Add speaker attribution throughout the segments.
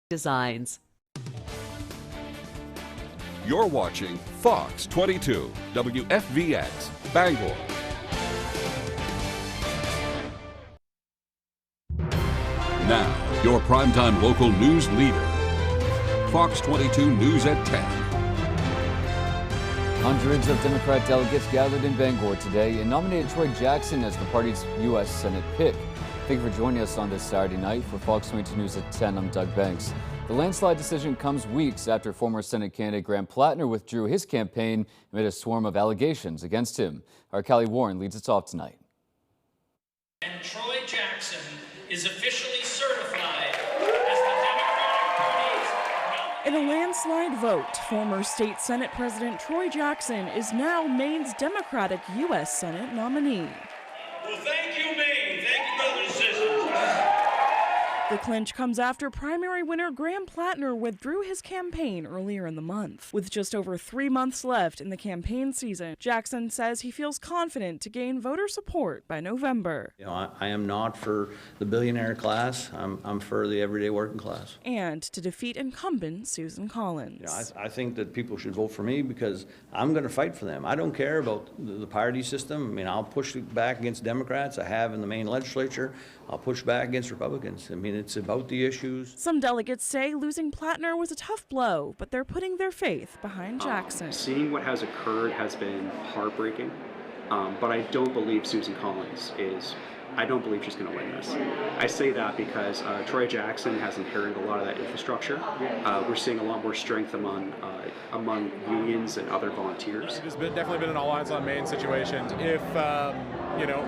Speaker 1: designs.
Speaker 2: You're watching Fox 22, WFVX, Bangor. Now, your primetime local news leader. Fox 22 News at 10.
Speaker 3: Hundreds of Democrat delegates gathered in Bangor today and nominated Troy Jackson as the party's U.S. Senate pick. Thank you for joining us on this Saturday night. For Fox 22 News at 10, I'm Doug Banks. The landslide decision comes weeks after former Senate candidate Graham Plattner withdrew his campaign amid a swarm of allegations against him. Our Callie Warren leads us off tonight.
Speaker 4: And Troy Jackson is officially certified as the Democratic Party's
Speaker 5: in a landslide vote, former state Senate President Troy Jackson is now Maine's Democratic U.S. Senate nominee.
Speaker 4: Well, thank you, Maine. Thank you, brothers and sisters.
Speaker 5: The clinch comes after primary winner Graham Plattner withdrew his campaign earlier in the month. With just over 3 months left in the campaign season, Jackson says he feels confident to gain voter support by November.
Speaker 6: I am not for the billionaire class. I'm for the everyday working class.
Speaker 5: And to defeat incumbent Susan Collins.
Speaker 6: I think that people should vote for me because I'm going to fight for them. I don't care about the party system. I mean, I'll push back against Democrats. I have in the Maine legislature. I'll push back against Republicans. I mean, it's about the issues.
Speaker 5: Some delegates say losing Plattner was a tough blow, but they're putting their faith behind Jackson.
Speaker 7: Seeing what has occurred has been heartbreaking, but I don't believe Susan Collins is. I don't believe she's going to win this. I say that because Troy Jackson has inherited a lot of that infrastructure. We're seeing a lot more strength among unions and other volunteers.
Speaker 8: It has definitely been an all eyes on Maine situation. If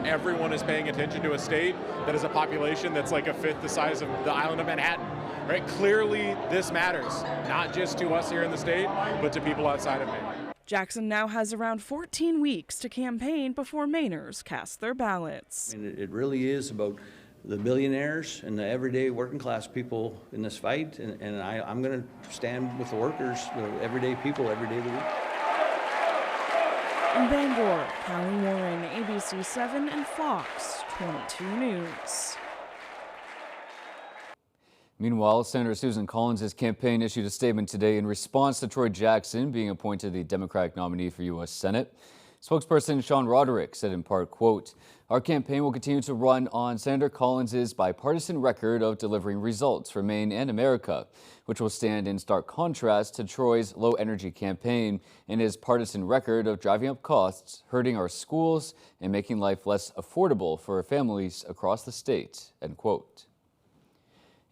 Speaker 8: everyone is paying attention to a state that has a population that's like a fifth the size of the island of Manhattan, right? Clearly, this matters, not just to us here in the state, but to people outside of Maine.
Speaker 5: Jackson now has around 14 weeks to campaign before Mainers cast their ballots.
Speaker 6: I mean, it really is about the billionaires and the everyday working class people in this fight, and I'm going to stand with the workers, the everyday people, every day of the week.
Speaker 5: In Bangor, Callie Warren, ABC 7 and Fox 22 News.
Speaker 3: Meanwhile, Senator Susan Collins' campaign issued a statement today in response to Troy Jackson being appointed the Democratic nominee for U.S. Senate. Spokesperson Sean Roderick said in part, quote, "Our campaign will continue to run on Senator Collins' bipartisan record of delivering results for Maine and America, which will stand in stark contrast to Troy's low-energy campaign and his partisan record of driving up costs, hurting our schools, and making life less affordable for families across the state," end quote.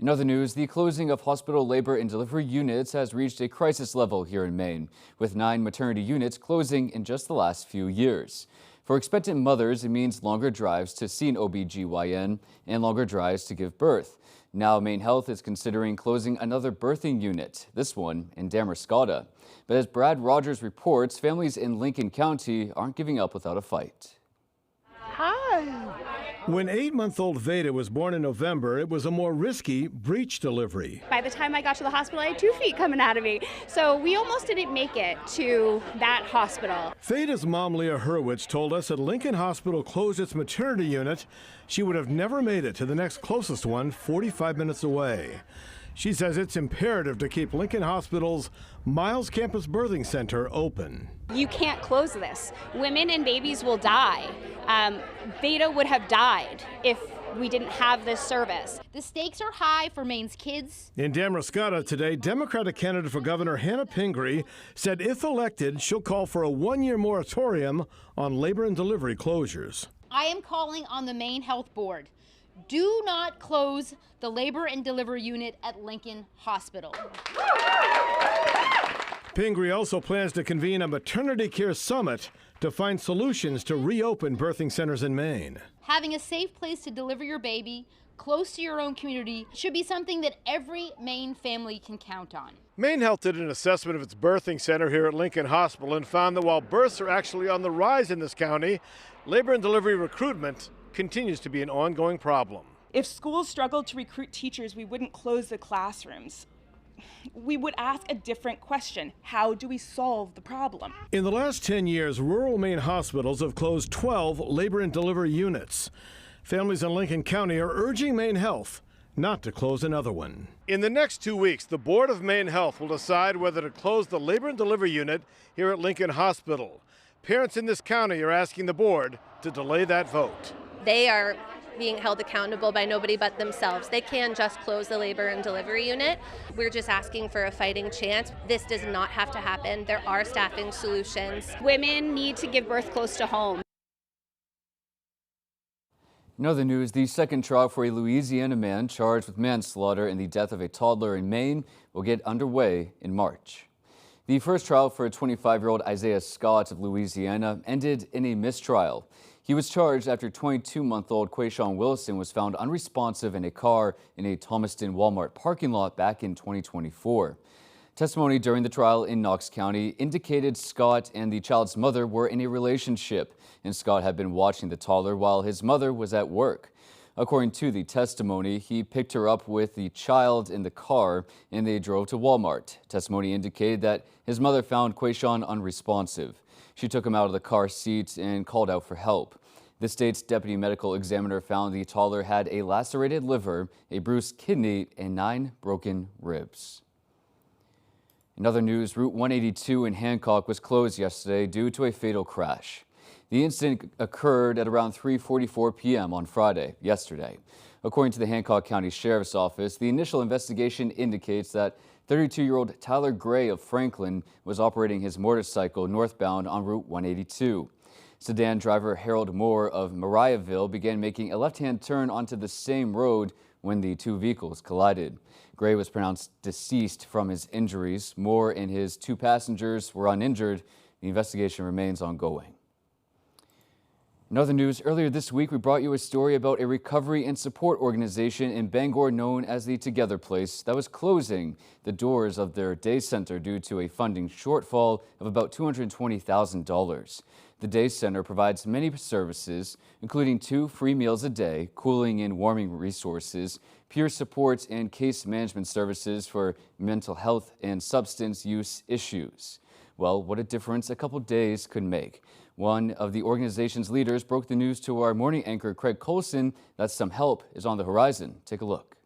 Speaker 3: In other news, the closing of hospital labor and delivery units has reached a crisis level here in Maine, with 9 maternity units closing in just the last few years. For expectant mothers, it means longer drives to see an OB/GYN and longer drives to give birth. Now, Maine Health is considering closing another birthing unit, this one in Damariscotta. But as Brad Rogers reports, families in Lincoln County aren't giving up without a fight.
Speaker 9: Hi. When 8-month-old Veda was born in November, it was a more risky breech delivery.
Speaker 10: By the time I got to the hospital, I had 2 feet coming out of me. So we almost didn't make it to that hospital.
Speaker 9: Veda's mom, Leah Hurwitz, told us that Lincoln Hospital closed its maternity unit. She would have never made it to the next closest one, 45 minutes away. She says it's imperative to keep Lincoln Hospital's Miles Campus Birthing Center open.
Speaker 10: You can't close this. Women and babies will die. Veda would have died if we didn't have this service.
Speaker 11: The stakes are high for Maine's kids.
Speaker 9: In Damariscotta today, Democratic candidate for Governor Hannah Pingree said if elected, she'll call for a 1-year moratorium on labor and delivery closures.
Speaker 11: I am calling on the Maine Health Board. Do not close the labor and delivery unit at Lincoln Hospital.
Speaker 9: Pingree also plans to convene a maternity care summit to find solutions to reopen birthing centers in Maine.
Speaker 11: Having a safe place to deliver your baby close to your own community should be something that every Maine family can count on.
Speaker 9: Maine Health did an assessment of its birthing center here at Lincoln Hospital and found that while births are actually on the rise in this county, labor and delivery recruitment continues to be an ongoing problem.
Speaker 5: If schools struggled to recruit teachers, we wouldn't close the classrooms. We would ask a different question. How do we solve the problem? In the last 10 years, rural Maine hospitals have closed 12 labor and delivery units. Families in Lincoln County are urging Maine Health
Speaker 9: not to close another one. In the next 2 weeks, the Board of Maine Health will decide whether to close the labor and delivery unit here at Lincoln Hospital. Parents in this county are asking the board to delay that vote.
Speaker 1: They are being held accountable by nobody but themselves. They can just close the labor and delivery unit. We're just asking for a fighting chance. This does not have to happen. There are staffing solutions.
Speaker 10: Women need to give birth close to home.
Speaker 3: In other news, the second trial for a Louisiana man charged with manslaughter in the death of a toddler in Maine will get underway in March. The first trial for 25-year-old Isaiah Scott of Louisiana ended in a mistrial. He was charged after 22-month-old Quayshawn Wilson was found unresponsive in a car in a Thomaston Walmart parking lot back in 2024. Testimony during the trial in Knox County indicated Scott and the child's mother were in a relationship, and Scott had been watching the toddler while his mother was at work. According to the testimony, he picked her up with the child in the car and they drove to Walmart. Testimony indicated that his mother found Quayshawn unresponsive. She took him out of the car seat and called out for help. The state's deputy medical examiner found the toddler had a lacerated liver, a bruised kidney, and 9 broken ribs. In other news, Route 182 in Hancock was closed yesterday due to a fatal crash. The incident occurred at around 3:44 p.m. on Friday, yesterday. According to the Hancock County Sheriff's Office, the initial investigation indicates that 32-year-old Tyler Gray of Franklin was operating his motorcycle northbound on Route 182. Sedan driver Harold Moore of Mariahville began making a left-hand turn onto the same road when the two vehicles collided. Gray was pronounced deceased from his injuries. Moore and his 2 passengers were uninjured. The investigation remains ongoing. In other news, earlier this week, we brought you a story about a recovery and support organization in Bangor known as the Together Place that was closing the doors of their day center due to a funding shortfall of about $220,000. The day center provides many services, including 2 free meals a day, cooling and warming resources, peer support, and case management services for mental health and substance use issues. Well, what a difference a couple days could make. One of the organization's leaders broke the news to our morning anchor, Craig Colson, that some help is on the horizon. Take a look.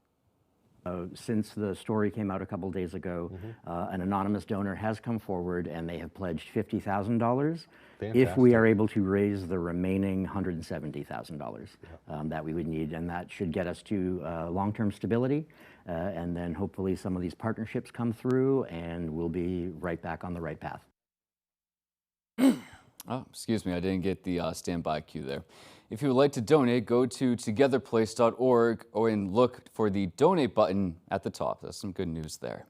Speaker 12: Since the story came out a couple days ago, an anonymous donor has come forward and they have pledged $50,000 if we are able to raise the remaining $170,000 that we would need, and that should get us to long-term stability, and then hopefully some of these partnerships come through and we'll be right back on the right path.
Speaker 3: Oh, excuse me, I didn't get the standby cue there. If you would like to donate, go to togetherplace.org and look for the donate button at the top. That's some good news there.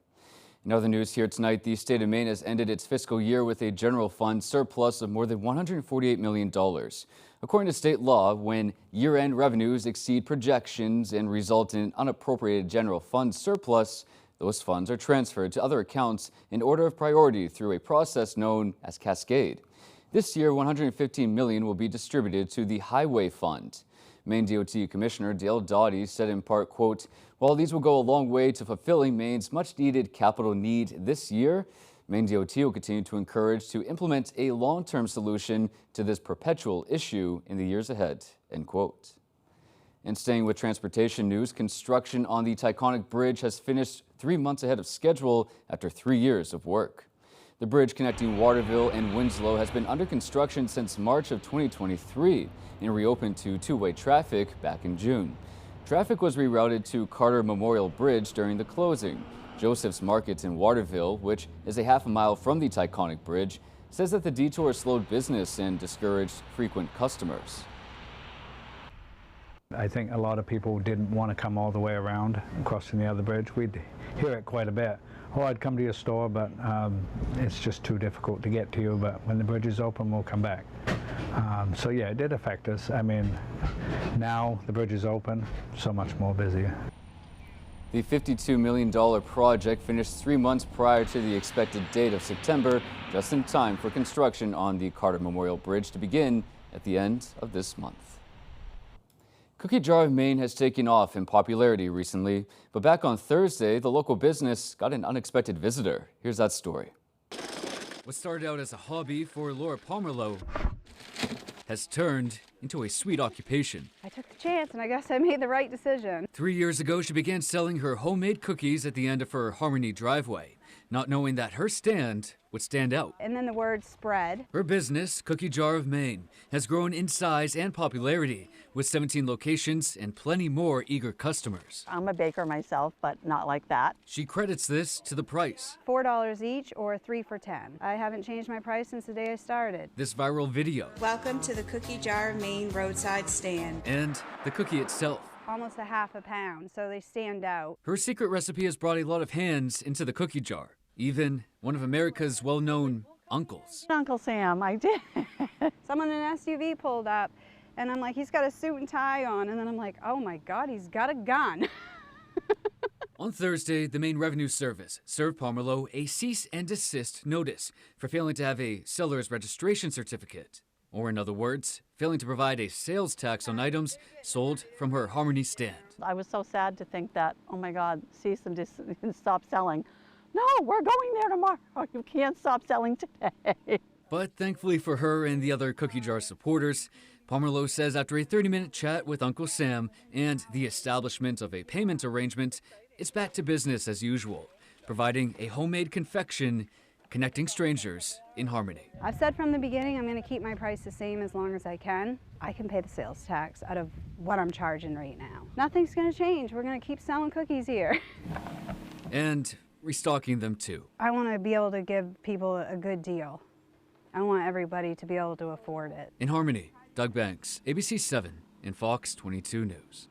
Speaker 3: In other news here tonight, the state of Maine has ended its fiscal year with a general fund surplus of more than $148 million. According to state law, when year-end revenues exceed projections and result in an unappropriated general fund surplus, those funds are transferred to other accounts in order of priority through a process known as Cascade. This year, $115 million will be distributed to the Highway Fund. Maine DOT Commissioner Dale Doughty said in part, quote, "While these will go a long way to fulfilling Maine's much-needed capital need this year, Maine DOT will continue to encourage to implement a long-term solution to this perpetual issue in the years ahead," end quote. And staying with transportation news, construction on the Taconic Bridge has finished 3 months ahead of schedule after 3 years of work. The bridge connecting Waterville and Winslow has been under construction since March of 2023 and reopened to two-way traffic back in June. Traffic was rerouted to Carter Memorial Bridge during the closing. Joseph's Market in Waterville, which is a half a mile from the Taconic Bridge, says that the detour slowed business and discouraged frequent customers.
Speaker 13: I think a lot of people didn't want to come all the way around crossing the other bridge. We'd hear it quite a bit. Oh, I'd come to your store, but it's just too difficult to get to you. But when the bridge is open, we'll come back. So yeah, it did affect us. I mean, now the bridge is open, so much more busier.
Speaker 3: The $52 million project finished 3 months prior to the expected date of September, just in time for construction on the Carter Memorial Bridge to begin at the end of this month. Cookie Jar of Maine has taken off in popularity recently, but back on Thursday, the local business got an unexpected visitor. Here's that story. What started out as a hobby for Laura Pomerleau has turned into a sweet occupation.
Speaker 14: I took the chance, and I guess I made the right decision.
Speaker 3: 3 years ago, she began selling her homemade cookies at the end of her Harmony driveway, not knowing that her stand would stand out.
Speaker 14: And then the word spread.
Speaker 3: Her business, Cookie Jar of Maine, has grown in size and popularity, with 17 locations and plenty more eager customers.
Speaker 15: I'm a baker myself, but not like that.
Speaker 3: She credits this to the price.
Speaker 14: $4 each or 3 for $10. I haven't changed my price since the day I started.
Speaker 3: This viral video.
Speaker 16: Welcome to the Cookie Jar of Maine roadside stand.
Speaker 3: And the cookie itself.
Speaker 14: Almost a half a pound, so they stand out.
Speaker 3: Her secret recipe has brought a lot of hands into the cookie jar, even one of America's well-known uncles.
Speaker 15: Uncle Sam, I did.
Speaker 14: Someone in an SUV pulled up, and I'm like, he's got a suit and tie on, and then I'm like, oh my God, he's got a gun.
Speaker 3: On Thursday, the Maine Revenue Service served Pomerleau a cease and desist notice for failing to have a seller's registration certificate. Or in other words, failing to provide a sales tax on items sold from her Harmony stand.
Speaker 15: I was so sad to think that, oh my God, cease and stop selling. No, we're going there tomorrow. You can't stop selling today.
Speaker 3: But thankfully for her and the other Cookie Jar supporters, Pomerleau says after a 30-minute chat with Uncle Sam and the establishment of a payment arrangement, it's back to business as usual, providing a homemade confection connecting strangers in Harmony.
Speaker 14: I've said from the beginning I'm going to keep my price the same as long as I can. I can pay the sales tax out of what I'm charging right now. Nothing's going to change. We're going to keep selling cookies here.
Speaker 3: And restocking them too.
Speaker 14: I want to be able to give people a good deal. I want everybody to be able to afford it.
Speaker 3: In Harmony, Doug Banks, ABC 7 and Fox 22 News.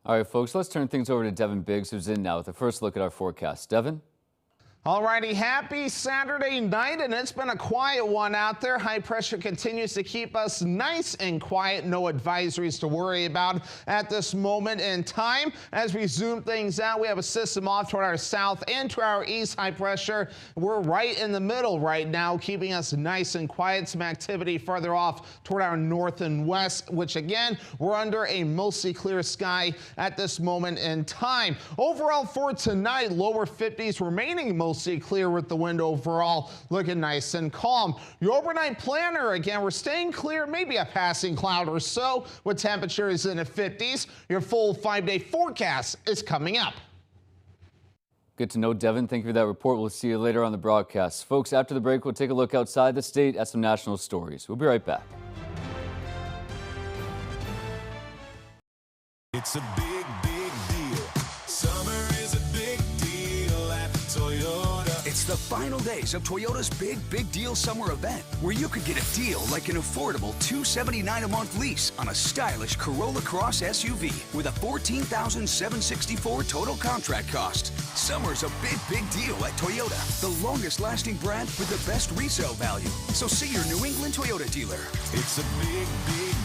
Speaker 3: All right, folks, let's turn things over to Devin Biggs, who's in now with a first look at our forecast. Devin?
Speaker 17: Alrighty, happy Saturday night, and it's been a quiet one out there. High pressure continues to keep us nice and quiet. No advisories to worry about at this moment in time. As we zoom things out, we have a system off toward our south and to our east. High pressure, we're right in the middle right now, keeping us nice and quiet. Some activity further off toward our north and west, which again, we're under a mostly clear sky at this moment in time. Overall for tonight, lower 50s remaining mostly clear with the wind overall looking nice and calm. Your overnight planner, again, we're staying clear, maybe a passing cloud or so with temperatures in the 50s. Your full 5-day forecast is coming up.
Speaker 3: Good to know, Devin. Thank you for that report. We'll see you later on the broadcast. Folks, after the break, we'll take a look outside the state at some national stories. We'll be right back.
Speaker 18: It's a big, big deal. Summer is a big deal at Toyota. It's the final days of Toyota's Big Deal Summer Event, where you could get a deal like an affordable $279 a month lease on a stylish Corolla Cross SUV with a $14,764 total contract cost. Summer's a big deal at Toyota, the longest lasting brand with the best resale value. So see your New England Toyota dealer. It's a big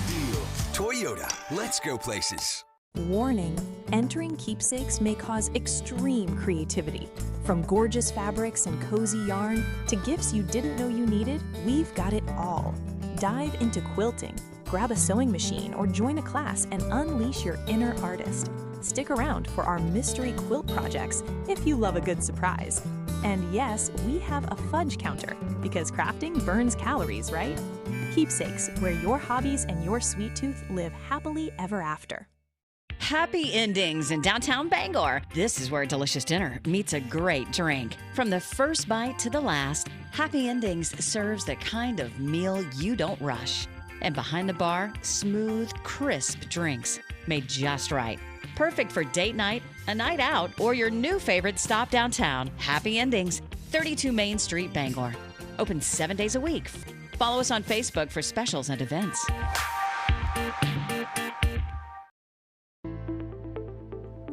Speaker 18: deal. Toyota, let's go places.
Speaker 19: Warning, entering keepsakes may cause extreme creativity. From gorgeous fabrics and cozy yarn to gifts you didn't know you needed, we've got it all. Dive into quilting, grab a sewing machine, or join a class and unleash your inner artist. Stick around for our mystery quilt projects if you love a good surprise. And yes, we have a fudge counter because crafting burns calories, right? Keepsakes, where your hobbies and your sweet tooth live happily ever after.
Speaker 20: Happy Endings in downtown Bangor. This is where a delicious dinner meets a great drink. From the first bite to the last, Happy Endings serves the kind of meal you don't rush. And behind the bar, smooth, crisp drinks made just right. Perfect for date night, a night out, or your new favorite stop downtown. Happy Endings, 32 Main Street, Bangor. Open 7 days a week. Follow us on Facebook for specials and events.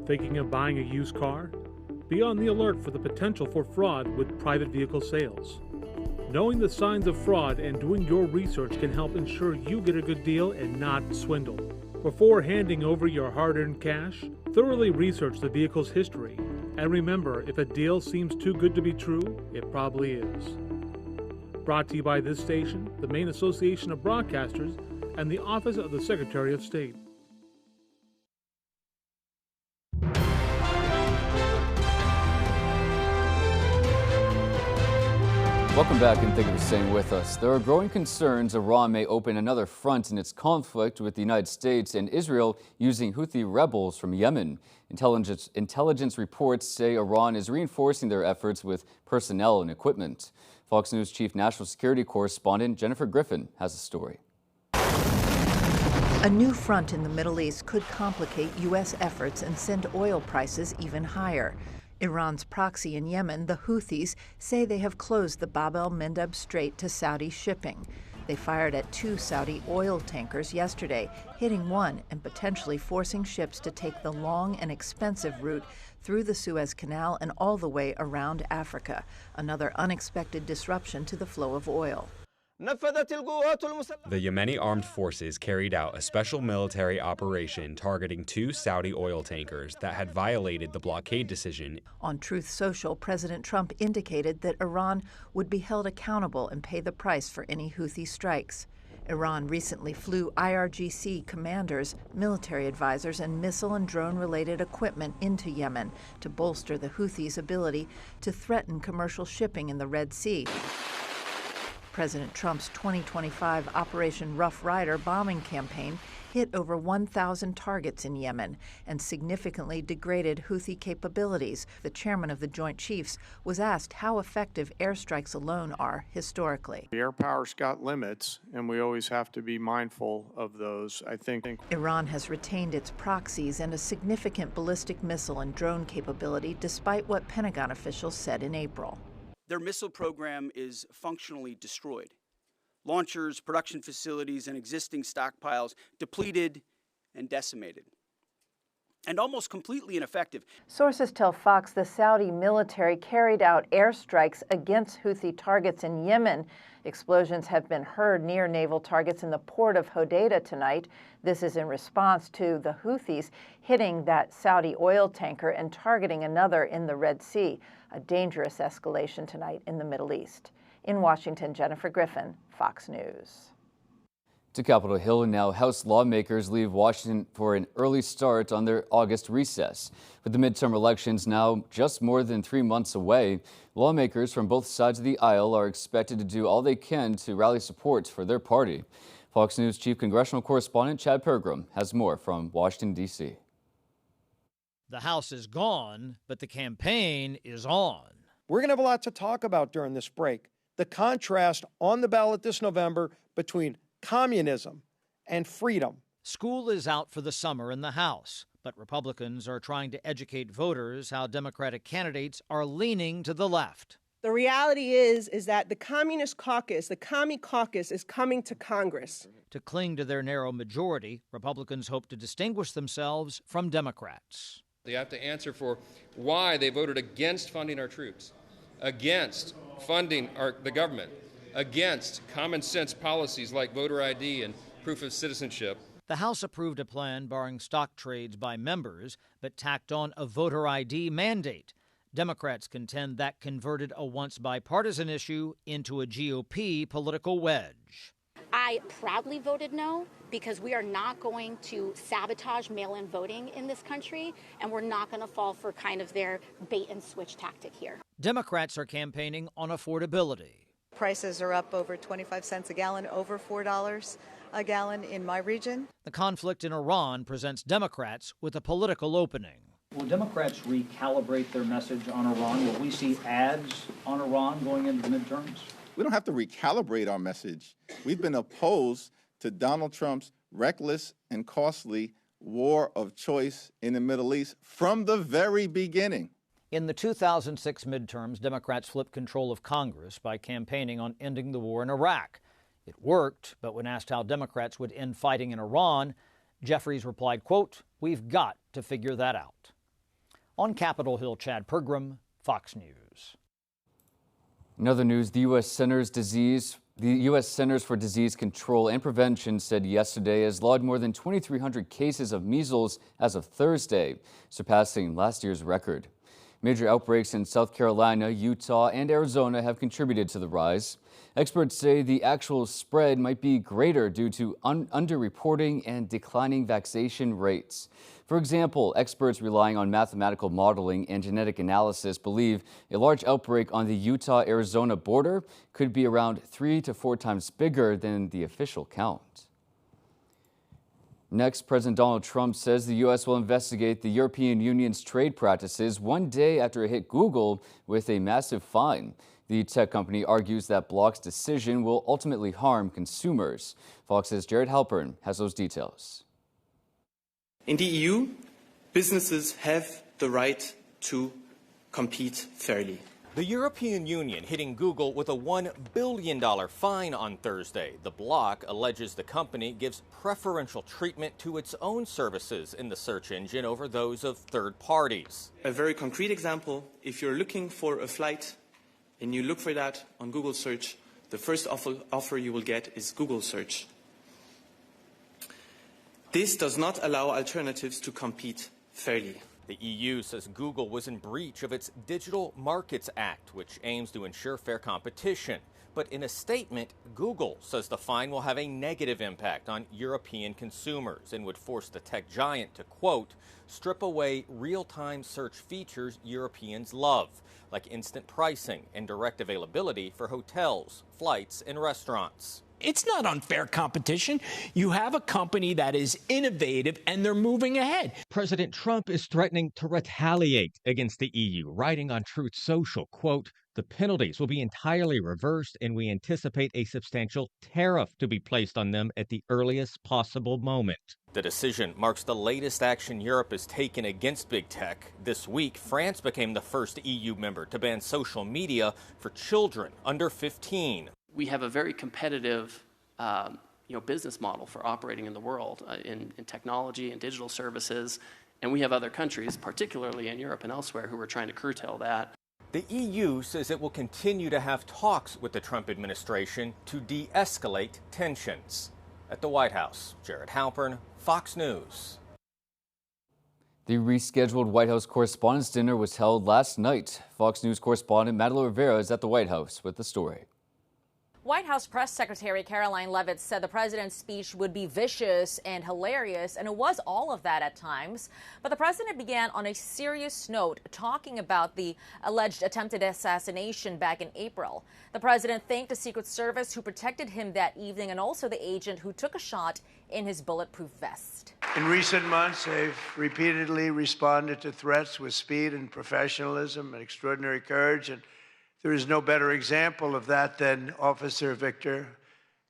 Speaker 21: Thinking of buying a used car? Be on the alert for the potential for fraud with private vehicle sales. Knowing the signs of fraud and doing your research can help ensure you get a good deal and not swindled. Before handing over your hard-earned cash, thoroughly research the vehicle's history. And remember, if a deal seems too good to be true, it probably is. Brought to you by this station, the Maine Association of Broadcasters, and the Office of the Secretary of State.
Speaker 3: Welcome back and thank you for staying with us. There are growing concerns Iran may open another front in its conflict with the United States and Israel using Houthi rebels from Yemen. Intelligence reports say Iran is reinforcing their efforts with personnel and equipment. Fox News Chief National Security Correspondent Jennifer Griffin has a story.
Speaker 2: A new front in the Middle East could complicate U.S. efforts and send oil prices even higher. Iran's proxy in Yemen, the Houthis, say they have closed the Bab el-Mandeb Strait to Saudi shipping. They fired at 2 Saudi oil tankers yesterday, hitting one and potentially forcing ships to take the long and expensive route through the Suez Canal and all the way around Africa, another unexpected disruption to the flow of oil.
Speaker 22: The Yemeni armed forces carried out a special military operation targeting 2 Saudi oil tankers that had violated the blockade decision.
Speaker 2: On Truth Social, President Trump indicated that Iran would be held accountable and pay the price for any Houthi strikes. Iran recently flew IRGC commanders, military advisors, and missile and drone-related equipment into Yemen to bolster the Houthis' ability to threaten commercial shipping in the Red Sea. President Trump's 2025 Operation Rough Rider bombing campaign hit over 1,000 targets in Yemen and significantly degraded Houthi capabilities. The chairman of the Joint Chiefs was asked how effective airstrikes alone are historically.
Speaker 23: The air power's got limits, and we always have to be mindful of those. I think
Speaker 2: Iran has retained its proxies and a significant ballistic missile and drone capability, despite what Pentagon officials said in April.
Speaker 24: Their missile program is functionally destroyed. Launchers, production facilities, and existing stockpiles depleted and decimated, and almost completely ineffective.
Speaker 2: Sources tell Fox the Saudi military carried out airstrikes against Houthi targets in Yemen. Explosions have been heard near naval targets in the port of Hodeidah tonight. This is in response to the Houthis hitting that Saudi oil tanker and targeting another in the Red Sea, a dangerous escalation tonight in the Middle East. In Washington, Jennifer Griffin, Fox News.
Speaker 3: To Capitol Hill now, House lawmakers leave Washington for an early start on their August recess. With the midterm elections now just more than 3 months away, lawmakers from both sides of the aisle are expected to do all they can to rally support for their party. Fox News Chief Congressional Correspondent Chad Pergram has more from Washington, D.C.
Speaker 25: The House is gone, but the campaign is on.
Speaker 26: We're going to have a lot to talk about during this break. The contrast on the ballot this November between communism and freedom.
Speaker 25: School is out for the summer in the House, but Republicans are trying to educate voters how Democratic candidates are leaning to the left.
Speaker 27: The reality is that the Communist Caucus, the Commie Caucus, is coming to Congress.
Speaker 25: To cling to their narrow majority, Republicans hope to distinguish themselves from Democrats.
Speaker 28: They have to answer for why they voted against funding our troops, against funding the government, against common sense policies like voter ID and proof of citizenship.
Speaker 25: The House approved a plan barring stock trades by members, but tacked on a voter ID mandate. Democrats contend that converted a once bipartisan issue into a GOP political wedge.
Speaker 29: I proudly voted no because we are not going to sabotage mail-in voting in this country, and we're not going to fall for kind of their bait-and-switch tactic here.
Speaker 25: Democrats are campaigning on affordability.
Speaker 30: Prices are up over 25 cents a gallon, over $4 a gallon in my region.
Speaker 25: The conflict in Iran presents Democrats with a political opening.
Speaker 31: Will Democrats recalibrate their message on Iran? Will we see ads on Iran going into the midterms?
Speaker 32: We don't have to recalibrate our message. We've been opposed to Donald Trump's reckless and costly war of choice in the Middle East from the very beginning.
Speaker 25: In the 2006 midterms, Democrats flipped control of Congress by campaigning on ending the war in Iraq. It worked, but when asked how Democrats would end fighting in Iran, Jeffries replied, quote, "We've got to figure that out." On Capitol Hill, Chad Pergram, Fox News.
Speaker 3: In other news, the U.S. Centers for Disease Control and Prevention said yesterday has logged more than 2,300 cases of measles as of Thursday, surpassing last year's record. Major outbreaks in South Carolina, Utah, and Arizona have contributed to the rise. Experts say the actual spread might be greater due to underreporting and declining vaccination rates. For example, experts relying on mathematical modeling and genetic analysis believe a large outbreak on the Utah-Arizona border could be around 3 to 4 times bigger than the official count. Next, President Donald Trump says the U.S. will investigate the European Union's trade practices 1 day after it hit Google with a massive fine. The tech company argues that Block's decision will ultimately harm consumers. Fox's Jared Halpern has those details.
Speaker 1: In the EU, businesses have the right to compete fairly.
Speaker 4: The European Union hitting Google with a $1 billion fine on Thursday. The bloc alleges the company gives preferential treatment to its own services in the search engine over those of third parties.
Speaker 1: A very concrete example, if you're looking for a flight and you look for that on Google search, the first offer you will get is Google search. This does not allow alternatives to compete fairly.
Speaker 4: The EU says Google was in breach of its Digital Markets Act, which aims to ensure fair competition. But in a statement, Google says the fine will have a negative impact on European consumers and would force the tech giant to, quote, strip away real-time search features Europeans love, like instant pricing and direct availability for hotels, flights, and restaurants.
Speaker 5: It's not unfair competition. You have a company that is innovative and they're moving ahead.
Speaker 6: President Trump is threatening to retaliate against the EU, writing on Truth Social, quote, the penalties will be entirely reversed and we anticipate a substantial tariff to be placed on them at the earliest possible moment.
Speaker 4: The decision marks the latest action Europe has taken against big tech. This week, France became the first EU member to ban social media for children under 15.
Speaker 7: We have a very competitive business model for operating in the world in technology and digital services, and we have other countries, particularly in Europe and elsewhere, who are trying to curtail that.
Speaker 4: The EU says it will continue to have talks with the Trump administration to de-escalate tensions. At the White House, Jared Halpern, Fox News.
Speaker 3: The rescheduled White House Correspondents' Dinner was held last night. Fox News correspondent Madeline Rivera is at the White House with the story.
Speaker 8: White House Press Secretary Caroline Leavitt said the president's speech would be vicious and hilarious, and it was all of that at times. But the president began on a serious note, talking about the alleged attempted assassination back in April. The president thanked the Secret Service who protected him that evening and also the agent who took a shot in his bulletproof vest.
Speaker 9: In recent months, they've repeatedly responded to threats with speed and professionalism and extraordinary courage, and there is no better example of that than Officer Victor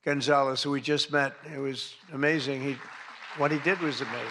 Speaker 9: Gonzalez, who we just met. It was amazing. What he did was amazing.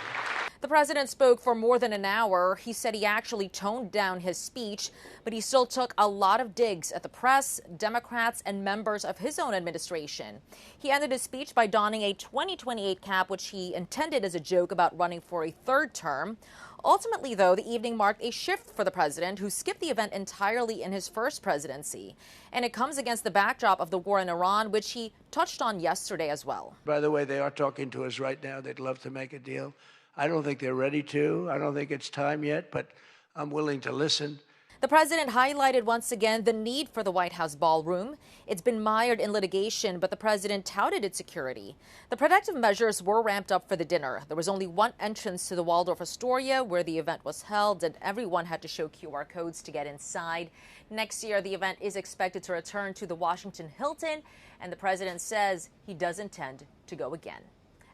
Speaker 8: The president spoke for more than an hour. He said he actually toned down his speech, but he still took a lot of digs at the press, Democrats, and members of his own administration. He ended his speech by donning a 2028 cap, which he intended as a joke about running for a third term. Ultimately, though, the evening marked a shift for the president, who skipped the event entirely in his first presidency. And it comes against the backdrop of the war in Iran, which he touched on yesterday as well.
Speaker 9: By the way, they are talking to us right now. They'd love to make a deal. I don't think they're ready to. I don't think it's time yet, but I'm willing to listen.
Speaker 8: The president highlighted once again the need for the White House ballroom. It's been mired in litigation, but the president touted its security. The protective measures were ramped up for the dinner. There was only one entrance to the Waldorf Astoria where the event was held, and everyone had to show QR codes to get inside. Next year, the event is expected to return to the Washington Hilton, and the president says he does intend to go again.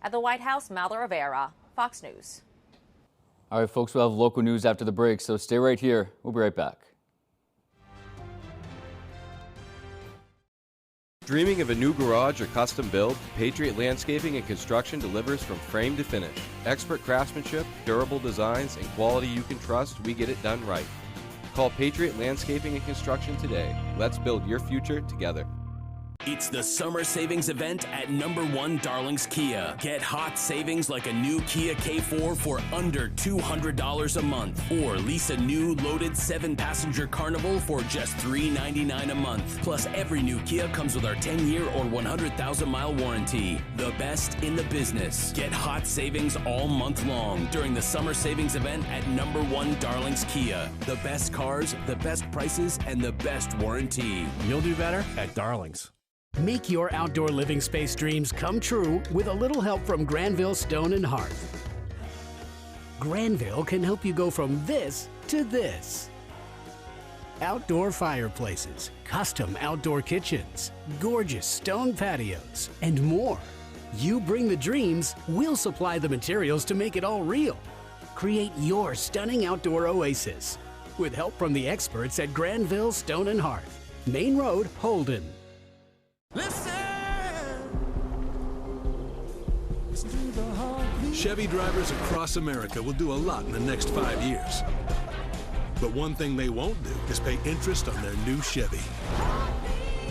Speaker 8: At the White House, Madeline Rivera, Fox News.
Speaker 3: All right, folks, we'll have local news after the break, so stay right here. We'll be right back.
Speaker 10: Dreaming of a new garage or custom build? Patriot Landscaping and Construction delivers from frame to finish. Expert craftsmanship, durable designs, and quality you can trust, we get it done right. Call Patriot Landscaping and Construction today. Let's build your future together.
Speaker 11: It's the summer savings event at #1 Darlings Kia. Get hot savings like a new Kia K4 for under $200 a month. Or lease a new loaded 7-passenger Carnival for just $399 a month. Plus, every new Kia comes with our 10-year or 100,000-mile warranty. The best in the business. Get hot savings all month long during the summer savings event at #1 Darlings Kia. The best cars, the best prices, and the best warranty.
Speaker 12: You'll do better at Darlings. Make your outdoor living space dreams come true with a little help from Granville Stone and Hearth. Granville can help you go from this to this. Outdoor fireplaces, custom outdoor kitchens, gorgeous stone patios, and more. You bring the dreams, we'll supply the materials to make it all real. Create your stunning outdoor oasis with help from the experts at Granville Stone and Hearth, Main Road, Holden.
Speaker 13: Chevy drivers across America will do a lot in the next 5 years. But one thing they won't do is pay interest on their new Chevy.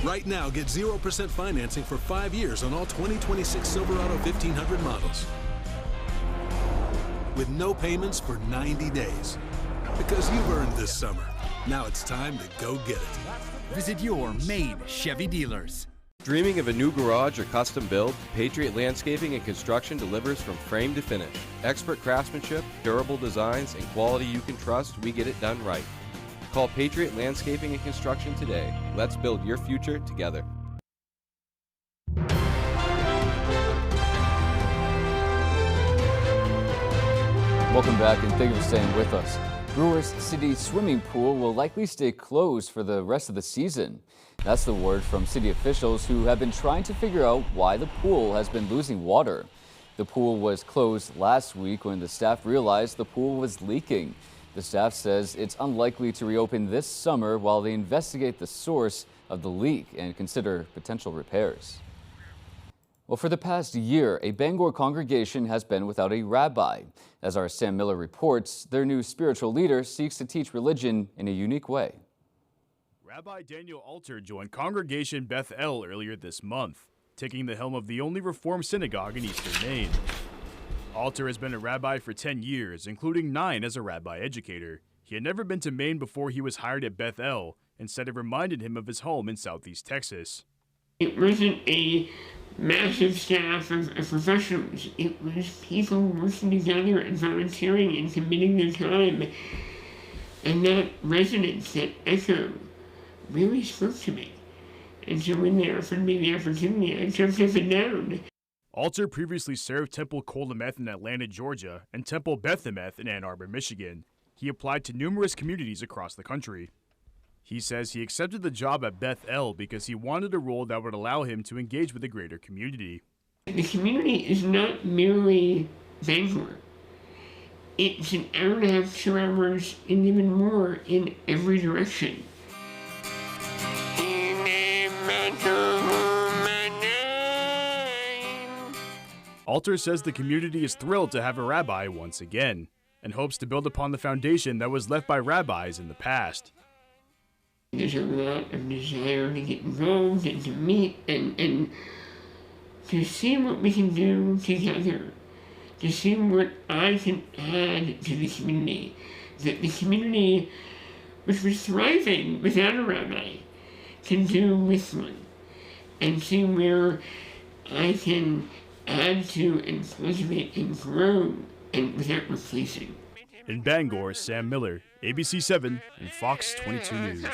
Speaker 13: Right now, get 0% financing for 5 years on all 2026 Silverado 1500 models. With no payments for 90 days. Because you've earned this summer. Now it's time to go get it.
Speaker 14: Visit your main Chevy dealers.
Speaker 10: Dreaming of a new garage or custom build? Patriot Landscaping and Construction delivers from frame to finish. Expert craftsmanship, durable designs, and quality you can trust, we get it done right. Call Patriot Landscaping and Construction today. Let's build your future together.
Speaker 3: Welcome back and thank you for staying with us. Brewers City swimming pool will likely stay closed for the rest of the season. That's the word from city officials who have been trying to figure out why the pool has been losing water. The pool was closed last week when the staff realized the pool was leaking. The staff says it's unlikely to reopen this summer while they investigate the source of the leak and consider potential repairs. Well, for the past year, a Bangor congregation has been without a rabbi. As our Sam Miller reports, their new spiritual leader seeks to teach religion in a unique way.
Speaker 15: Rabbi Daniel Alter joined Congregation Beth El earlier this month, taking the helm of the only Reformed synagogue in eastern Maine. Alter has been a rabbi for 10 years, including 9 as a rabbi educator. He had never been to Maine before he was hired at Beth El, instead it reminded him of his home in southeast Texas.
Speaker 16: It wasn't a massive staff of professionals. It was people working together and volunteering and committing their time. And that resonance, that echo, really spoke to me. And so when they offered me the opportunity, I jumped up and down.
Speaker 15: Alter previously served Temple Kol Hameth in Atlanta, Georgia, and Temple Beth Hameth in Ann Arbor, Michigan. He applied to numerous communities across the country. He says he accepted the job at Beth El because he wanted a role that would allow him to engage with the greater community.
Speaker 16: The community is not merely Bangor. It's an hour and a half, 2 hours, and even more in every direction.
Speaker 15: Alter says the community is thrilled to have a rabbi once again, and hopes to build upon the foundation that was left by rabbis in the past.
Speaker 16: There's a lot of desire to get involved and to meet and to see what we can do together, to see what I can add to the community, that the community, which was thriving without a rabbi, can do with one, and see where I can add to and cultivate and grow and without replacing.
Speaker 15: In Bangor, Sam Miller, ABC 7 and Fox 22 News.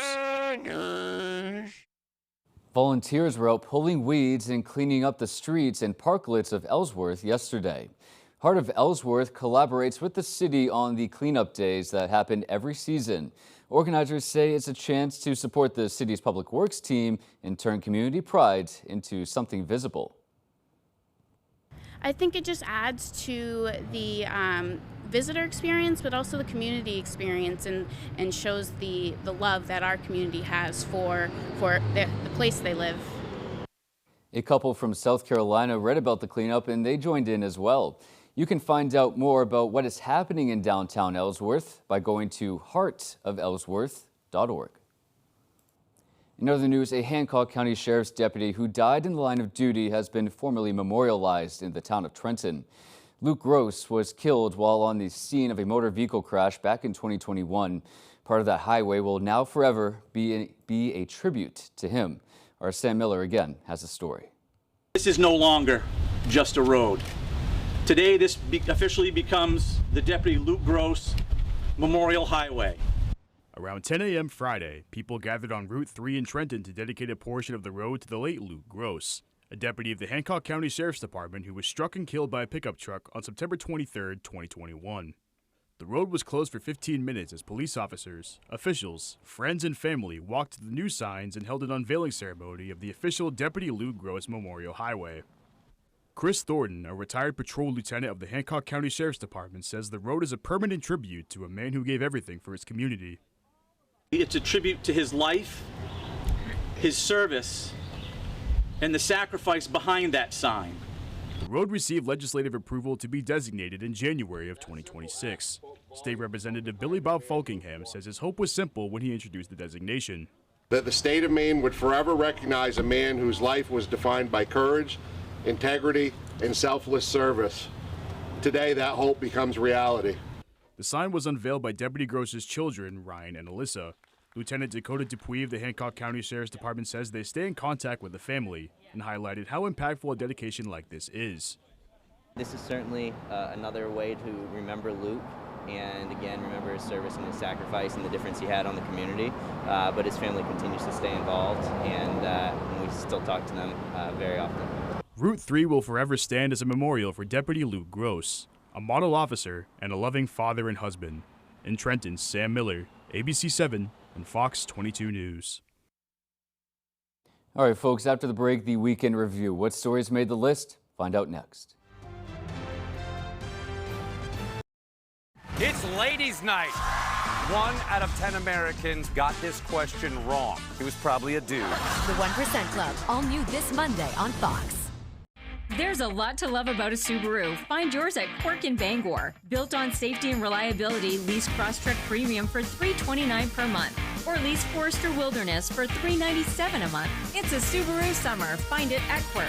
Speaker 3: Volunteers were out pulling weeds and cleaning up the streets and parklets of Ellsworth yesterday. Heart of Ellsworth collaborates with the city on the cleanup days that happen every season. Organizers say it's a chance to support the city's public works team and turn community pride into something visible.
Speaker 17: I think it just adds to the visitor experience, but also the community experience, and shows the love that our community has for the place they live.
Speaker 3: A couple from South Carolina read about the cleanup and they joined in as well. You can find out more about what is happening in downtown Ellsworth by going to heartofellsworth.org. In other news, a Hancock County Sheriff's deputy who died in the line of duty has been formally memorialized in the town of Trenton. Luke Gross was killed while on the scene of a motor vehicle crash back in 2021. Part of that highway will now forever be a tribute to him. Our Sam Miller again has a story.
Speaker 2: This is no longer just a road. Today, this officially becomes the Deputy Luke Gross Memorial Highway.
Speaker 15: Around 10 a.m. Friday, people gathered on Route 3 in Trenton to dedicate a portion of the road to the late Luke Gross, a deputy of the Hancock County Sheriff's Department who was struck and killed by a pickup truck on September 23, 2021. The road was closed for 15 minutes as police officers, officials, friends, and family walked to the new signs and held an unveiling ceremony of the official Deputy Luke Gross Memorial Highway. Chris Thornton, a retired patrol lieutenant of the Hancock County Sheriff's Department, says the road is a permanent tribute to a man who gave everything for his community.
Speaker 2: It's a tribute to his life, his service, and the sacrifice behind that sign.
Speaker 15: The road received legislative approval to be designated in January of 2026. State Representative Billy Bob Falkingham says his hope was simple when he introduced the designation.
Speaker 18: That the state of Maine would forever recognize a man whose life was defined by courage, integrity, and selfless service. Today, that hope becomes reality.
Speaker 15: The sign was unveiled by Deputy Gross's children, Ryan and Alyssa. Lieutenant Dakota Dupuy of the Hancock County Sheriff's Department says they stay in contact with the family and highlighted how impactful a dedication like this is.
Speaker 19: This is certainly another way to remember Luke and again remember his service and his sacrifice and the difference he had on the community. But his family continues to stay involved and we still talk to them very often.
Speaker 15: Route 3 will forever stand as a memorial for Deputy Luke Gross, a model officer and a loving father and husband. In Trenton, Sam Miller, ABC 7 and Fox 22 News.
Speaker 3: All right, folks, after the break, the weekend review. What stories made the list? Find out next.
Speaker 20: It's ladies' night. 1 out of 10 Americans got this question wrong. It was probably a dude.
Speaker 21: The 1% Club, all new this Monday on Fox.
Speaker 22: There's a lot to love about a Subaru. Find yours at Quirk in Bangor. Built on safety and reliability, lease Crosstrek Premium for $329 per month. Or lease Forester Wilderness for $397 a month. It's a Subaru summer. Find it at Quirk.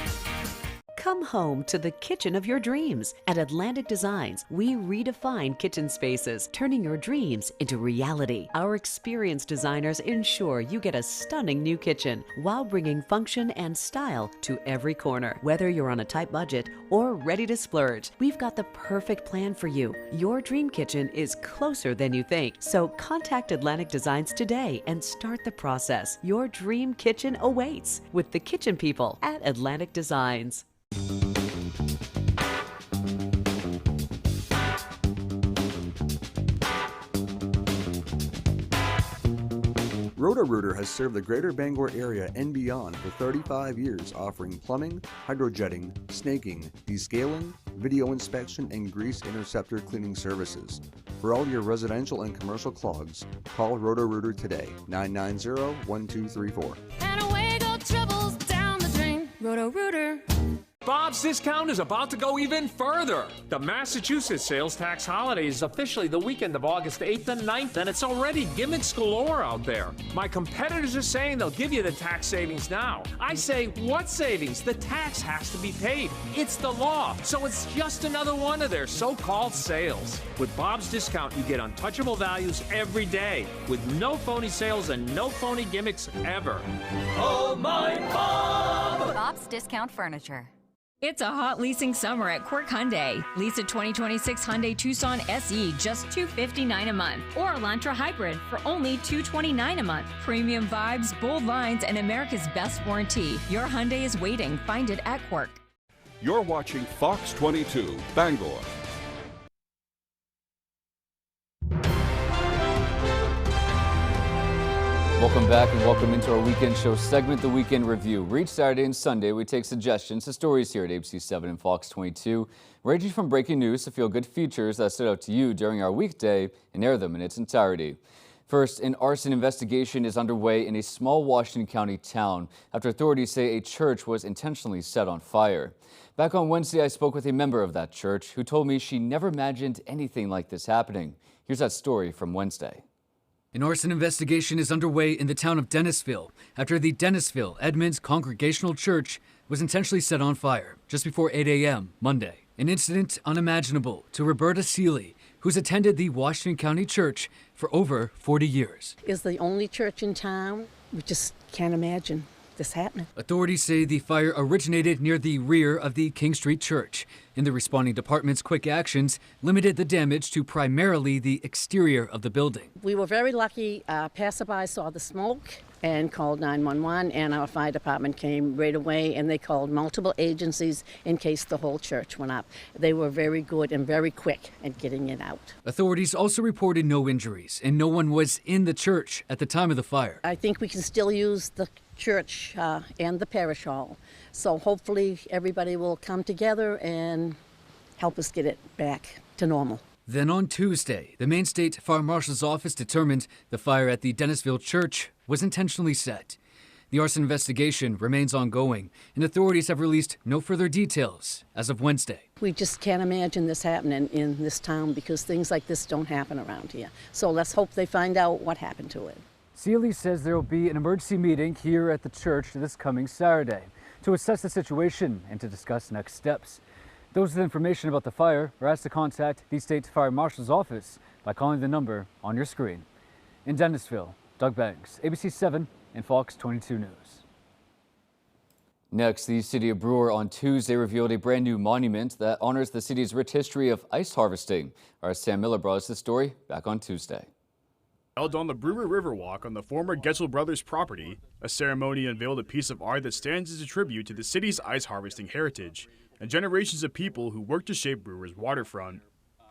Speaker 23: Come home to the kitchen of your dreams. At Atlantic Designs, we redefine kitchen spaces, turning your dreams into reality. Our experienced designers ensure you get a stunning new kitchen while bringing function and style to every corner. Whether you're on a tight budget or ready to splurge, we've got the perfect plan for you. Your dream kitchen is closer than you think. So contact Atlantic Designs today and start the process. Your dream kitchen awaits with the kitchen people at Atlantic Designs.
Speaker 24: Roto-Rooter has served the greater Bangor area and beyond for 35 years, offering plumbing, hydrojetting, snaking, descaling, video inspection, and grease interceptor cleaning services. For all your residential and commercial clogs, call Roto-Rooter today, 990-1234.
Speaker 22: And away go troubles down the drain. Roto-Rooter.
Speaker 26: Bob's Discount is about to go even further. The Massachusetts sales tax holiday is officially the weekend of August 8th and 9th, and it's already gimmicks galore out there. My competitors are saying they'll give you the tax savings now. I say, what savings? The tax has to be paid. It's the law, so it's just another one of their so-called sales. With Bob's Discount, you get untouchable values every day, with no phony sales and no phony gimmicks ever.
Speaker 22: Oh my Bob!
Speaker 21: Bob's Discount Furniture.
Speaker 22: It's a hot leasing summer at Quirk Hyundai. Lease a 2026 Hyundai Tucson SE just $259 a month, or Elantra Hybrid for only $229 a month. Premium vibes, bold lines, and America's best warranty. Your Hyundai is waiting. Find it at Quirk.
Speaker 27: You're watching Fox 22, Bangor.
Speaker 3: Welcome back and welcome into our weekend show segment, The Weekend Review. Each Saturday and Sunday, we take suggestions to stories here at ABC 7 and Fox 22, ranging from breaking news to feel-good features that stood out to you during our weekday and air them in its entirety. First, an arson investigation is underway in a small Washington County town after authorities say a church was intentionally set on fire. Back on Wednesday, I spoke with a member of that church who told me she never imagined anything like this happening. Here's that story from Wednesday.
Speaker 1: An arson investigation is underway in the town of Dennisville after the Dennisville Edmonds Congregational Church was intentionally set on fire just before 8 a.m. Monday. An incident unimaginable to Roberta Seeley, who's attended the Washington County Church for over 40 years.
Speaker 4: It's the only church in town. We just can't imagine this happening.
Speaker 1: Authorities say the fire originated near the rear of the King Street Church, and the responding department's quick actions limited the damage to primarily the exterior of the building.
Speaker 4: We were very lucky. Passerby saw the smoke and called 911, and our fire department came right away, and they called multiple agencies in case the whole church went up. They were very good and very quick at getting it out.
Speaker 1: Authorities also reported no injuries, and no one was in the church at the time of the fire.
Speaker 4: I think we can still use the church and the parish hall. So hopefully everybody will come together and help us get it back to normal.
Speaker 1: Then on Tuesday, the Maine State Fire Marshal's office determined the fire at the Dennisville Church was intentionally set. The arson investigation remains ongoing, and authorities have released no further details as of Wednesday.
Speaker 4: We just can't imagine this happening in this town because things like this don't happen around here. So let's hope they find out what happened to it.
Speaker 1: Seeley says there will be an emergency meeting here at the church this coming Saturday to assess the situation and to discuss next steps. Those with information about the fire are asked to contact the State Fire Marshal's office by calling the number on your screen. In Dennisville, Doug Banks, ABC 7 and Fox 22 News.
Speaker 3: Next, the city of Brewer on Tuesday revealed a brand new monument that honors the city's rich history of ice harvesting. Our Sam Miller brought us this story back on Tuesday.
Speaker 15: Held on the Brewer Riverwalk on the former Getchell Brothers property, a ceremony unveiled a piece of art that stands as a tribute to the city's ice harvesting heritage and generations of people who worked to shape Brewer's waterfront.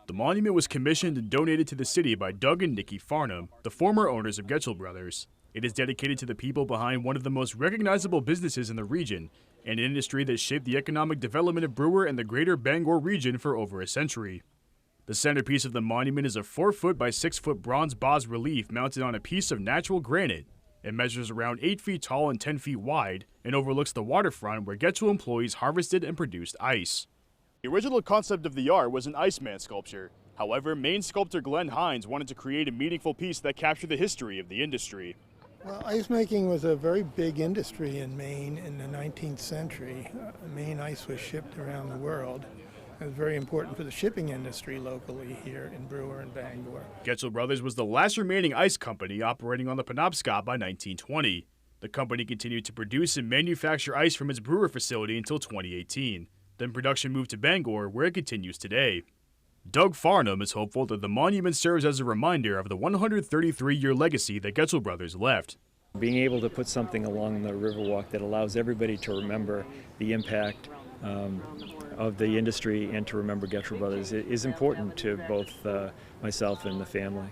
Speaker 15: The monument was commissioned and donated to the city by Doug and Nikki Farnham, the former owners of Getchell Brothers. It is dedicated to the people behind one of the most recognizable businesses in the region, an industry that shaped the economic development of Brewer and the greater Bangor region for over a century. The centerpiece of the monument is a 4-foot by 6-foot bronze bas relief mounted on a piece of natural granite. It measures around 8 feet tall and 10 feet wide and overlooks the waterfront where Getchell employees harvested and produced ice. The original concept of the art was an Iceman sculpture. However, Maine sculptor Glenn Hines wanted to create a meaningful piece that captured the history of the industry.
Speaker 5: Well, ice making was a very big industry in Maine in the 19th century. Maine ice was shipped around the world. It was very important for the shipping industry locally here in Brewer and Bangor.
Speaker 15: Getchell Brothers was the last remaining ice company operating on the Penobscot by 1920. The company continued to produce and manufacture ice from its Brewer facility until 2018. Then production moved to Bangor, where it continues today. Doug Farnham is hopeful that the monument serves as a reminder of the 133-year legacy that Getchell Brothers left.
Speaker 6: Being able to put something along the Riverwalk that allows everybody to remember the impact of the industry and to remember Getchell Brothers is important to both myself and the family.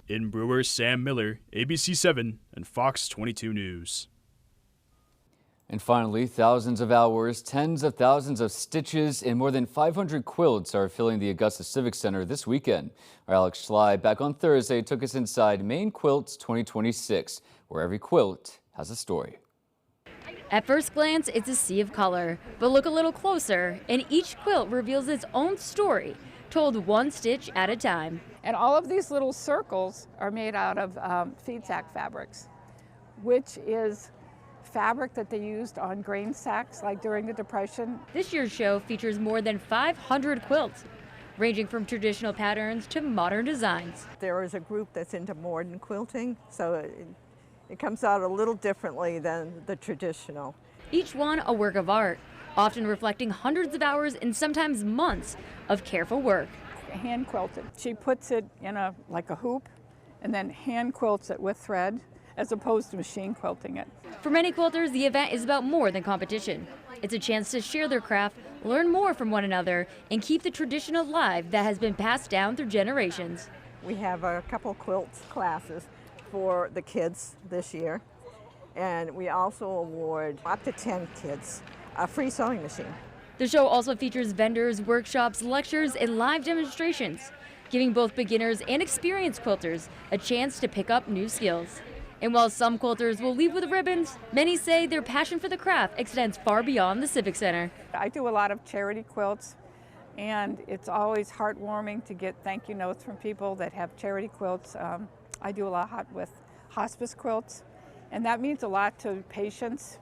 Speaker 15: In Brewer, Sam Miller, ABC 7 and Fox 22 News.
Speaker 3: And finally, thousands of hours, tens of thousands of stitches, and more than 500 quilts are filling the Augusta Civic Center this weekend. Our Alex Schley, back on Thursday, took us inside Maine Quilts 2026, where every quilt has a story.
Speaker 7: At first glance, it's a sea of color, but look a little closer, and each quilt reveals its own story, told one stitch at a time.
Speaker 9: And all of these little circles are made out of feed sack fabrics, which is fabric that they used on grain sacks like during the Depression.
Speaker 7: This year's show features more than 500 quilts, ranging from traditional patterns to modern designs.
Speaker 25: There is a group that's into modern quilting, so it comes out a little differently than the traditional.
Speaker 7: Each one a work of art, often reflecting hundreds of hours and sometimes months of careful work.
Speaker 9: Hand quilted. She puts it in like a hoop and then hand quilts it with thread, as opposed to machine quilting it.
Speaker 7: For many quilters, the event is about more than competition. It's a chance to share their craft, learn more from one another, and keep the tradition alive that has been passed down through generations.
Speaker 25: We have a couple quilt classes for the kids this year, and we also award up to 10 kids a free sewing machine.
Speaker 7: The show also features vendors, workshops, lectures, and live demonstrations, giving both beginners and experienced quilters a chance to pick up new skills. And while some quilters will leave with ribbons, many say their passion for the craft extends far beyond the Civic Center.
Speaker 9: I do a lot of charity quilts, and it's always heartwarming to get thank you notes from people that have charity quilts. I do a lot with hospice quilts, and that means a lot to patients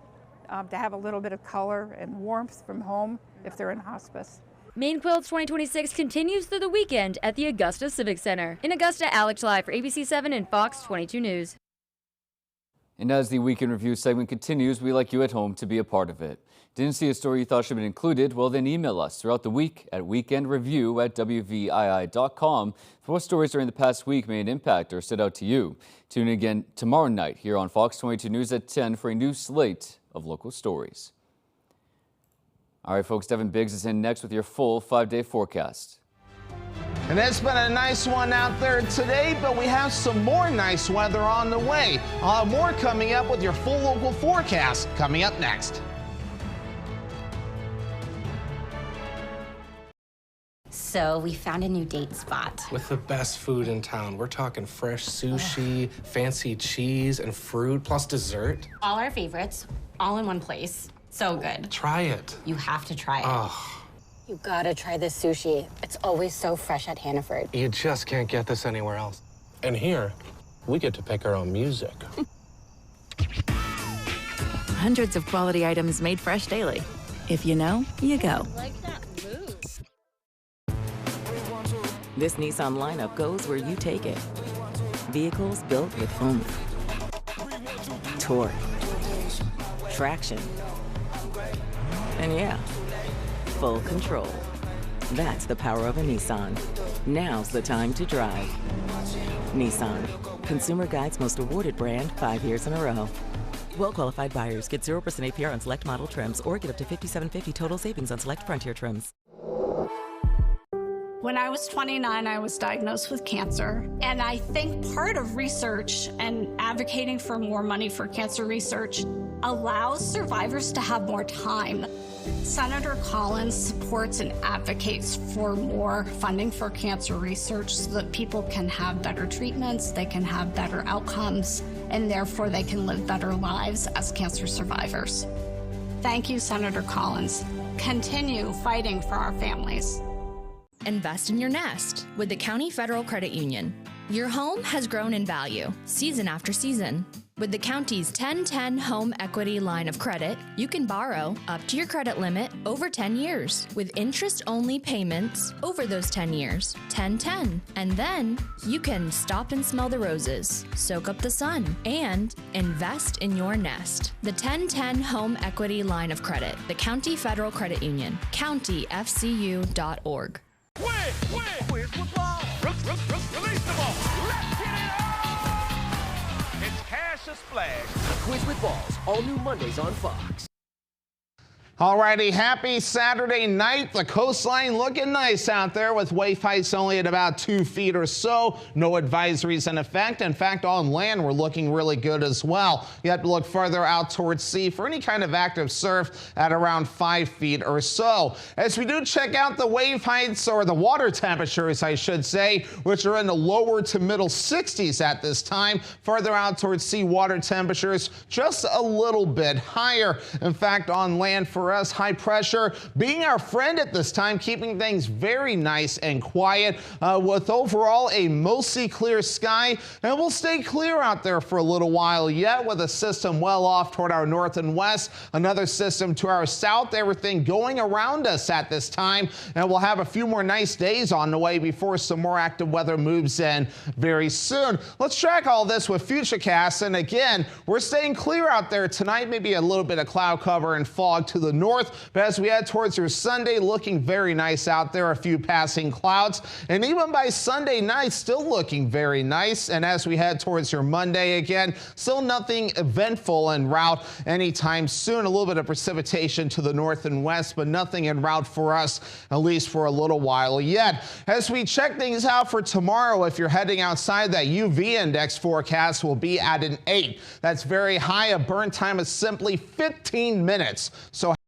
Speaker 9: to have a little bit of color and warmth from home if they're in hospice.
Speaker 7: Maine Quilts 2026 continues through the weekend at the Augusta Civic Center. In Augusta, Alex Live for ABC 7 and Fox 22 News.
Speaker 3: And as the Weekend Review segment continues, we like you at home to be a part of it. Didn't see a story you thought should be included? Well, then email us throughout the week at weekendreview@wvii.com for what stories during the past week made an impact or stood out to you. Tune in again tomorrow night here on Fox 22 News at 10 for a new slate of local stories. All right, folks, Devin Biggs is in next with your full 5-day forecast.
Speaker 8: And it's been a nice one out there today, but we have some more nice weather on the way. I'll have more coming up with your full local forecast coming up next.
Speaker 10: So we found a new date spot.
Speaker 11: With the best food in town. We're talking fresh sushi, fancy cheese, and fruit, plus dessert.
Speaker 10: All our favorites, all in one place. So good.
Speaker 11: Try it.
Speaker 10: You have to try it.
Speaker 11: Oh.
Speaker 10: You gotta try this sushi. It's always so fresh at Hannaford.
Speaker 11: You just can't get this anywhere else. And here, we get to pick our own music.
Speaker 12: Hundreds of quality items made fresh daily. If you know, you go. This Nissan lineup goes where you take it. Vehicles built with oomph, torque, traction, and yeah, full control. That's the power of a Nissan. Now's the time to drive. Nissan, Consumer Guide's most awarded brand 5 years in a row. Well-qualified buyers get 0% APR on select model trims or get up to $5,750 total savings on select Frontier trims.
Speaker 13: When I was 29, I was diagnosed with cancer. And I think part of research and advocating for more money for cancer research allows survivors to have more time. Senator Collins supports and advocates for more funding for cancer research so that people can have better treatments, they can have better outcomes, and therefore they can live better lives as cancer survivors. Thank you, Senator Collins. Continue fighting for our families.
Speaker 22: Invest in your nest with the County Federal Credit Union. Your home has grown in value season after season. With the county's 10-10 Home Equity Line of Credit, you can borrow up to your credit limit over 10 years with interest-only payments over those 10 years, 10-10. And then you can stop and smell the roses, soak up the sun, and invest in your nest. The 10-10 Home Equity Line of Credit, the County Federal Credit Union, countyfcu.org.
Speaker 14: Quiz football. Release the ball. Let's get it on. It's Cassius Flash.
Speaker 16: Quiz with Balls, all new Mondays on Fox.
Speaker 8: Alrighty, happy Saturday night. The coastline looking nice out there with wave heights only at about 2 feet or so. No advisories in effect. In fact, on land, we're looking really good as well. You have to look further out towards sea for any kind of active surf at around 5 feet or so. As we do check out the wave heights, or the water temperatures, I should say, which are in the lower to middle 60s at this time. Further out towards sea, water temperatures just a little bit higher. In fact, on land for us, high pressure being our friend at this time, keeping things very nice and quiet with overall a mostly clear sky, and we'll stay clear out there for a little while yet with a system well off toward our north and west, another system to our south, everything going around us at this time, and we'll have a few more nice days on the way before some more active weather moves in very soon. Let's track all this with Futurecast, and again, we're staying clear out there tonight, maybe a little bit of cloud cover and fog to the north, but as we head towards your Sunday, looking very nice out there, a few passing clouds, and even by Sunday night, still looking very nice. And as we head towards your Monday again, still nothing eventful en route anytime soon. A little bit of precipitation to the north and west, but nothing en route for us, at least for a little while yet. As we check things out for tomorrow, if you're heading outside, that UV index forecast will be at an 8. That's very high, a burn time of simply 15 minutes. So